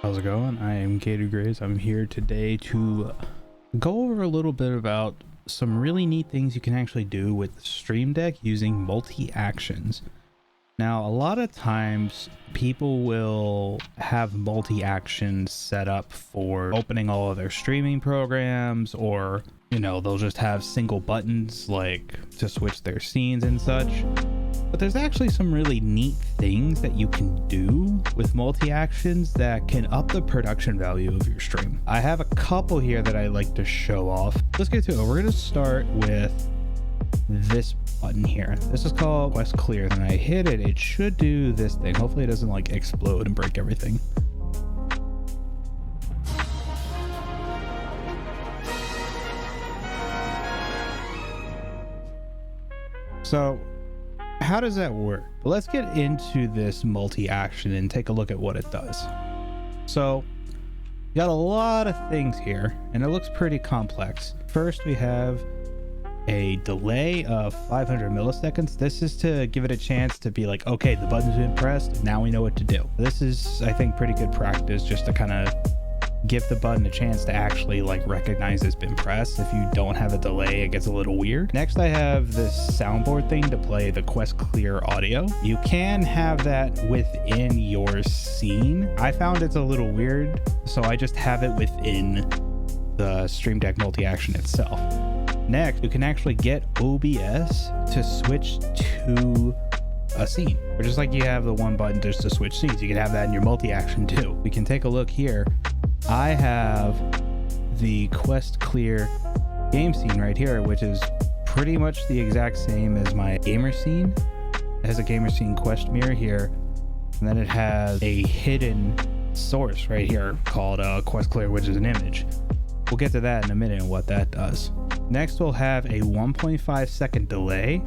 How's it going? I am Gator Grace. I'm here today to go over a little bit about some really neat things you can actually do with the Stream Deck using multi-actions. Now, a lot of times people will have multi-actions set up for opening all of their streaming programs, or they'll just have single buttons like to switch their scenes and such. But there's actually some really neat things that you can do with multi-actions that can up the production value of your stream. I have a couple here that I like to show off. Let's get to it. We're going to start with this button here. This is called Quest Clear. And I hit it, it should do this thing. Hopefully it doesn't like explode and break everything. So how does that work? Let's get into this multi-action and take a look at what it does. So you got a lot of things here and it looks pretty complex. First, we have a delay of 500 milliseconds. This is to give it a chance to be like, okay, the button's been pressed, now we know what to do. This is, I think, pretty good practice just to kind of give the button a chance to actually like recognize it's been pressed. If you don't have a delay, it gets a little weird. Next, I have this soundboard thing to play the Quest Clear audio. You can have that within your scene. I found it's a little weird, so I just have it within the Stream Deck multi-action itself. Next, you can actually get OBS to switch to a scene, or just like you have the one button just to switch scenes, you can have that in your multi-action too. We can take a look here. I have the Quest Clear game scene right here, which is pretty much the exact same as my gamer scene. It has a gamer scene quest mirror here, and then it has a hidden source right here called Quest Clear, which is an image. We'll get to that in a minute and what that does. Next, we'll have a 1.5 second delay.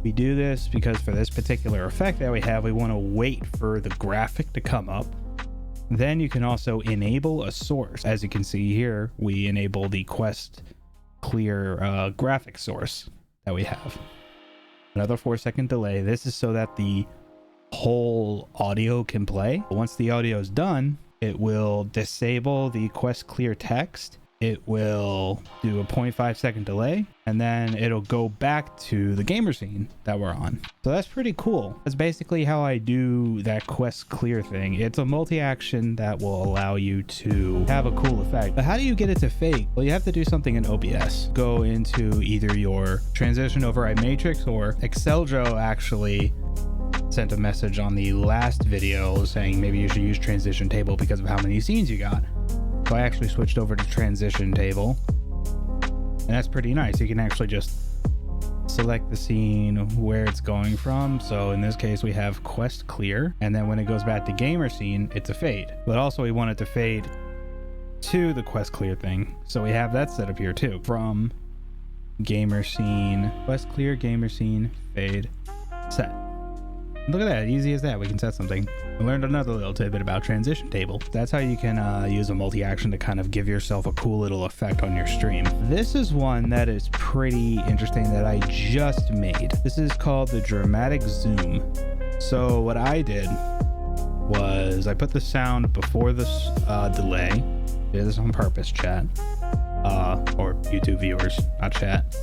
We do this because for this particular effect that we have, we want to wait for the graphic to come up. Then you can also enable a source. As you can see here, we enable the Quest Clear graphic source that we have. Another 4-second delay. This is so that the whole audio can play. Once the audio is done, it will disable the Quest Clear text. It will do a 0.5 second delay, and then it'll go back to the gamer scene that we're on. So that's pretty cool. That's basically how I do that Quest Clear thing. It's a multi-action that will allow you to have a cool effect. But how do you get it to fade? Well, you have to do something in OBS. Go into either your transition override matrix, or Exceldro actually sent a message on the last video saying maybe you should use transition table because of how many scenes you got. So I actually switched over to transition table, and that's pretty nice. You can actually just select the scene where it's going from. So in this case, we have Quest Clear, and then when it goes back to gamer scene, it's a fade. But also we want it to fade to the Quest Clear thing. So we have that set up here too. From gamer scene, Quest Clear, gamer scene, fade, set. Look at that, easy as that. We can set something. I learned another little tidbit about transition table. That's how you can use a multi-action to kind of give yourself a cool little effect on your stream. This is one that is pretty interesting that I just made. This is called the dramatic zoom. So what I did was I put the sound before this delay. Did this on purpose, chat. Or YouTube viewers, not chat.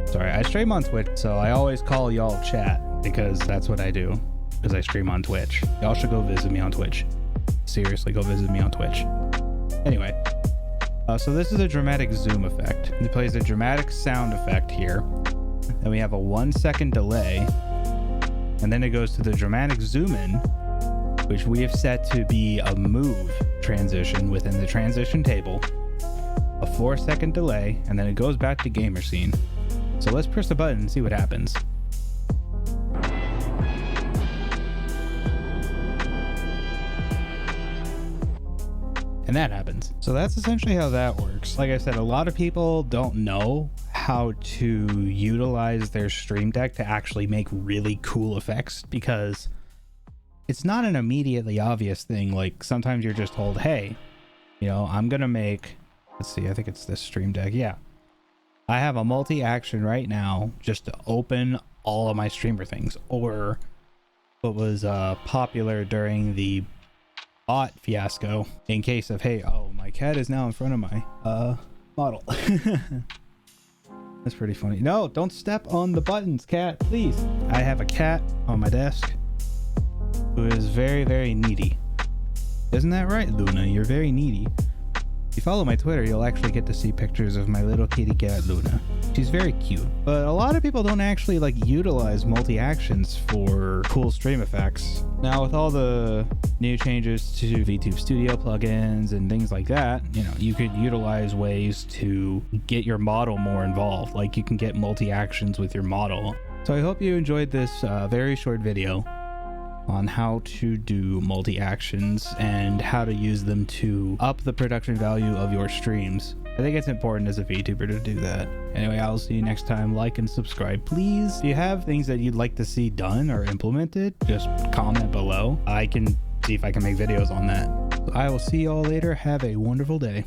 Sorry, I stream on Twitch, so I always call y'all chat because that's what I do, because I stream on Twitch. Y'all should go visit me on Twitch. Seriously, go visit me on Twitch. Anyway, so this is a dramatic zoom effect. It plays a dramatic sound effect here. Then we have a 1 second delay, and then it goes to the dramatic zoom in, which we have set to be a move transition within the transition table. A 4-second delay, and then it goes back to gamer scene. So let's press the button and see what happens. And that happens. So that's essentially how that works. Like I said, a lot of people don't know how to utilize their Stream Deck to actually make really cool effects, because it's not an immediately obvious thing. Like sometimes you're just told, hey, I'm gonna make, let's see, I think it's this Stream Deck. Yeah. I have a multi-action right now just to open all of my streamer things, or what was popular during the bot fiasco in case of, hey, oh, my cat is now in front of my model. That's pretty funny. No, don't step on the buttons, cat, please. I have a cat on my desk who is very, very needy. Isn't that right, Luna? You're very needy. If you follow my Twitter, you'll actually get to see pictures of my little kitty cat, Luna. She's very cute. But a lot of people don't actually like utilize multi-actions for cool stream effects. Now, with all the new changes to VTube Studio plugins and things like that, you know, you could utilize ways to get your model more involved. Like you can get multi-actions with your model. So I hope you enjoyed this very short video on how to do multi-actions and how to use them to up the production value of your streams. I think it's important as a VTuber to do that. Anyway, I'll see you next time. Like and subscribe, please. If you have things that you'd like to see done or implemented, just comment below. I can see if I can make videos on that. I will see y'all later. Have a wonderful day.